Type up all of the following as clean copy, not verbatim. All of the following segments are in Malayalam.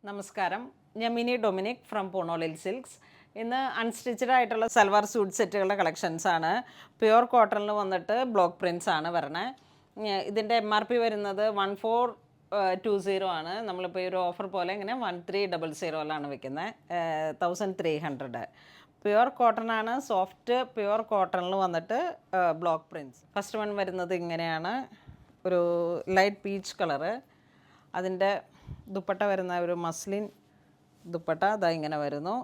നമസ്കാരം, ഞാൻ മിനി ഡൊമിനിക് ഫ്രം പൂണോളിൽ സിൽക്സ്. ഇന്ന് അൺസ്റ്റിച്ചഡ് ആയിട്ടുള്ള സൽവാർ സൂട്ട് സെറ്റുകളുടെ കളക്ഷൻസ് ആണ്. പ്യുവർ കോട്ടണിൽ വന്നിട്ട് ബ്ലോക്ക് പ്രിൻസ് ആണ് വരണത്. ഇതിൻ്റെ MRP വരുന്നത് 1420 ആണ്. നമ്മളിപ്പോൾ ഈ ഒരു ഓഫർ പോലെ ഇങ്ങനെ 1300 വെക്കുന്നത്, 1300. പ്യുവർ കോട്ടൺ ആണ്, സോഫ്റ്റ് പ്യുവർ കോട്ടണിൽ വന്നിട്ട് ബ്ലോക്ക് പ്രിൻസ്. ഫസ്റ്റ് വൺ വരുന്നത് ഇങ്ങനെയാണ്, ഒരു ലൈറ്റ് പീച്ച് കളറ്. അതിൻ്റെ ദുപ്പട്ട വരുന്ന ഒരു മസ്ലിൻ ദുപ്പട്ട അതാ ഇങ്ങനെ വരുന്നു.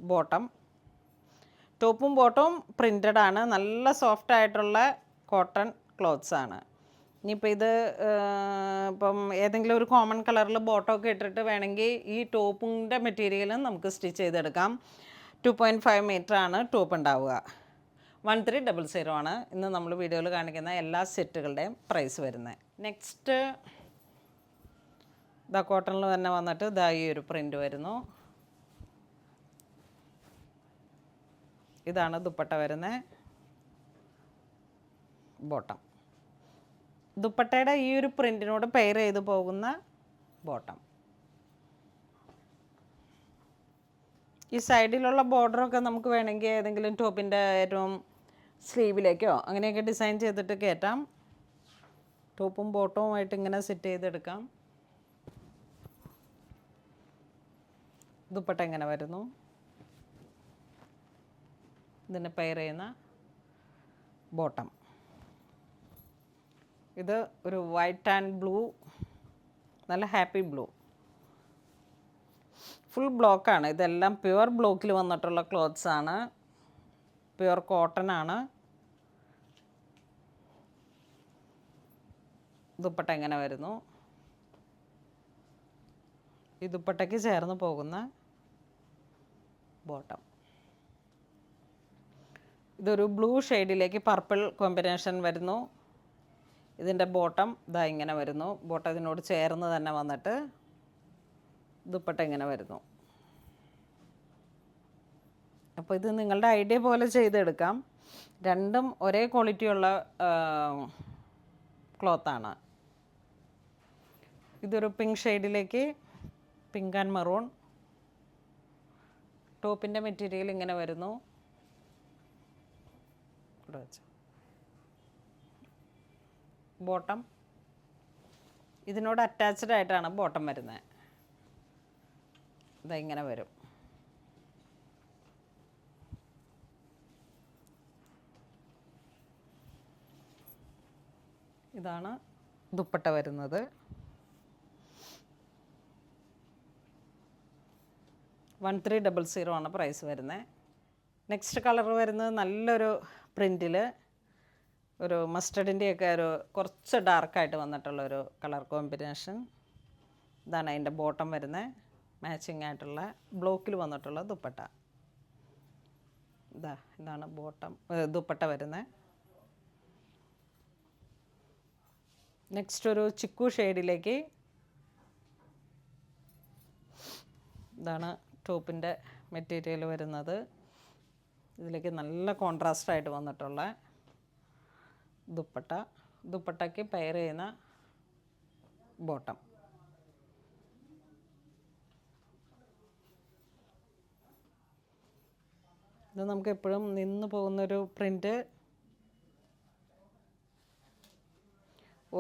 ബോട്ടം, ടോപ്പും ബോട്ടവും പ്രിൻറ്റഡ് ആണ്, നല്ല സോഫ്റ്റ് ആയിട്ടുള്ള കോട്ടൺ ക്ലോത്ത്സ് ആണ്. ഇനിയിപ്പോൾ ഇത് ഇപ്പം ഏതെങ്കിലും ഒരു കോമൺ കളറിൽ ബോട്ടമൊക്കെ ഇട്ടിട്ട് വേണമെങ്കിൽ ഈ ടോപ്പിൻ്റെ മെറ്റീരിയലും നമുക്ക് സ്റ്റിച്ച് ചെയ്തെടുക്കാം. 2.5 മീറ്റർ ആണ് ടോപ്പ് ഉണ്ടാവുക. 1300 ആണ് ഇന്ന് നമ്മൾ വീഡിയോയിൽ കാണിക്കുന്ന എല്ലാ സെറ്റുകളുടെയും പ്രൈസ് വരുന്നത്. നെക്സ്റ്റ് ഇതാ കോട്ടണിൽ തന്നെ വന്നിട്ട് ഇതാ ഈ ഒരു പ്രിൻ്റ് വരുന്നു. ഇതാണ് ദുപ്പട്ട വരുന്നത്, ബോട്ടം. ദുപ്പട്ടയുടെ ഈ ഒരു പ്രിൻറ്റിനോട് പെയർ ചെയ്ത് പോകുന്ന ബോട്ടം. ഈ സൈഡിലുള്ള ബോർഡറൊക്കെ നമുക്ക് വേണമെങ്കിൽ ഏതെങ്കിലും ടോപ്പിൻ്റെ ഏറ്റവും സ്ലീവിലേക്കോ അങ്ങനെയൊക്കെ ഡിസൈൻ ചെയ്തിട്ട് കയറ്റാം. ടോപ്പും ബോട്ടവുമായിട്ട് ഇങ്ങനെ സെറ്റ് ചെയ്തെടുക്കാം. ദുപ്പട്ട ഇങ്ങനെ വരുന്നു, ഇതിന് പെയർ ചെയ്യുന്ന ബോട്ടം. ഇത് ഒരു വൈറ്റ് ആൻഡ് ബ്ലൂ, നല്ല ഹാപ്പി ബ്ലൂ, ഫുൾ ബ്ലോക്കാണ്. ഇതെല്ലാം പ്യുവർ ബ്ലോക്കിൽ വന്നിട്ടുള്ള ക്ലോത്ത്സ് ആണ്, പ്യുവർ കോട്ടൺ ആണ്. ദുപ്പട്ട ഇങ്ങനെ വരുന്നു, ഈ ദുപ്പട്ടയ്ക്ക് ചേർന്ന് പോകുന്ന ബോട്ടം. ഇതൊരു ബ്ലൂ ഷെയ്ഡിലേക്ക് പർപ്പിൾ കോമ്പിനേഷൻ വരുന്നു. ഇതിൻ്റെ ബോട്ടം ഇതാ ഇങ്ങനെ വരുന്നു. ബോട്ടം ഇതിനോട് ചേർന്ന് തന്നെ വന്നിട്ട് ദുപ്പട്ട ഇങ്ങനെ വരുന്നു. അപ്പോൾ ഇത് നിങ്ങളുടെ ഐഡിയ പോലെ ചെയ്തെടുക്കാം. രണ്ടും ഒരേ ക്വാളിറ്റിയുള്ള ക്ലോത്താണ്. ഇതൊരു പിങ്ക് ഷെയ്ഡിലേക്ക്, പിങ്ക് ആൻഡ് മെറൂൺ. ടോപ്പിൻ്റെ മെറ്റീരിയൽ ഇങ്ങനെ വരുന്നു. ബോട്ടം ഇതിനോട് അറ്റാച്ച്ഡ് ആയിട്ടാണ് ബോട്ടം വരുന്നത്. ഇങ്ങനെ വരും. ഇതാണ് ദുപ്പട്ട വരുന്നത്. $1300 ആണ് പ്രൈസ് വരുന്നത്. നെക്സ്റ്റ് കളർ വരുന്നത് നല്ലൊരു പ്രിൻറ്റിൽ ഒരു മസ്റ്റർഡിൻ്റെയൊക്കെ ഒരു കുറച്ച് ഡാർക്കായിട്ട് വന്നിട്ടുള്ളൊരു കളർ കോമ്പിനേഷൻ. ഇതാണ് അതിൻ്റെ ബോട്ടം വരുന്നത്. മാച്ചിങ് ആയിട്ടുള്ള ബ്ലോക്കിൽ വന്നിട്ടുള്ള ദുപ്പട്ട. ഇതാണ് ബോട്ടം ദുപ്പട്ട വരുന്നത്. നെക്സ്റ്റ് ഒരു ചിക്കു ഷെയ്ഡിലേക്ക്, ഇതാണ് ടോപ്പിൻ്റെ മെറ്റീരിയൽ വരുന്നത്. ഇതിലേക്ക് നല്ല കോൺട്രാസ്റ്റായിട്ട് വന്നിട്ടുള്ള ദുപ്പട്ട. ദുപ്പട്ടയ്ക്ക് പെയർ ചെയ്യുന്ന ബോട്ടം. ഇത് നമുക്ക് എപ്പോഴും നിന്ന് പോകുന്നൊരു പ്രിൻ്റ്.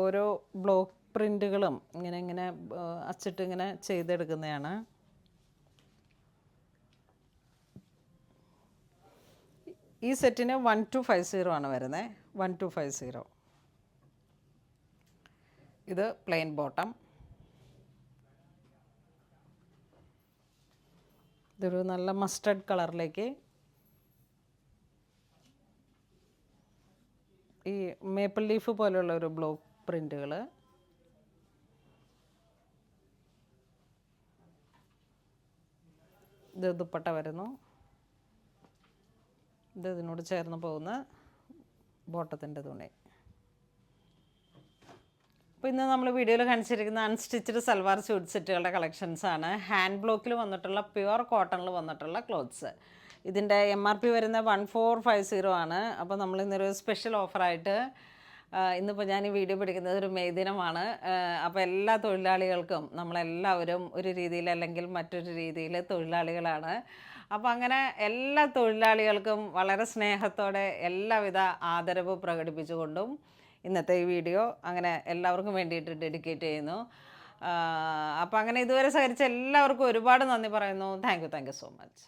ഓരോ ബ്ലോക്ക് പ്രിൻ്റുകളും ഇങ്ങനെ അച്ചിട്ട് ഇങ്ങനെ ചെയ്തെടുക്കുന്നതാണ്. ഈ സെറ്റിന് 1250 ആണ് വരുന്നത്. 1250. ഇത് പ്ലെയിൻ ബോട്ടം. ഇതൊരു നല്ല മസ്റ്റർഡ് കളറിലേക്ക് ഈ മേപ്പിൾ ലീഫ് പോലെയുള്ള ഒരു ബ്ലോക്ക് പ്രിൻ്റുകൾ. ഇത് ദുപ്പട്ട വരുന്നു. ഇത് ഇതിനോട് ചേർന്ന് പോകുന്ന ബോട്ടത്തിൻ്റെ തുണി. അപ്പോൾ ഇന്ന് നമ്മൾ വീഡിയോയിൽ കാണിച്ചിരിക്കുന്ന അൺസ്റ്റിച്ചഡ് സൽവാർ സ്യൂട്ട് സെറ്റുകളുടെ കളക്ഷൻസ് ആണ്. ഹാൻഡ് ബ്ലോക്കിൽ വന്നിട്ടുള്ള പ്യുവർ കോട്ടണിൽ വന്നിട്ടുള്ള ക്ലോത്ത്സ്. ഇതിൻ്റെ MRP വരുന്നത് 1450 ആണ്. അപ്പോൾ നമ്മൾ ഇന്നൊരു സ്പെഷ്യൽ ഓഫറായിട്ട് ഇന്നിപ്പോൾ ഞാൻ ഈ വീഡിയോ പിടിക്കുന്നത് ഒരു മെയ് ദിനമാണ്. അപ്പോൾ എല്ലാ തൊഴിലാളികൾക്കും നമ്മളെല്ലാവരും ഒരു രീതിയിൽ അല്ലെങ്കിൽ മറ്റൊരു രീതിയിൽ തൊഴിലാളികളാണ്. അപ്പോൾ അങ്ങനെ എല്ലാ തൊഴിലാളികൾക്കും വളരെ സ്നേഹത്തോടെ എല്ലാവിധ ആദരവ് പ്രകടിപ്പിച്ചുകൊണ്ടും ഇന്നത്തെ ഈ വീഡിയോ അങ്ങനെ എല്ലാവർക്കും വേണ്ടിയിട്ട് ഡെഡിക്കേറ്റ് ചെയ്യുന്നു. അപ്പോൾ അങ്ങനെ ഇതുവരെ സഹകരിച്ച എല്ലാവർക്കും ഒരുപാട് നന്ദി പറയുന്നു. Thank you so much.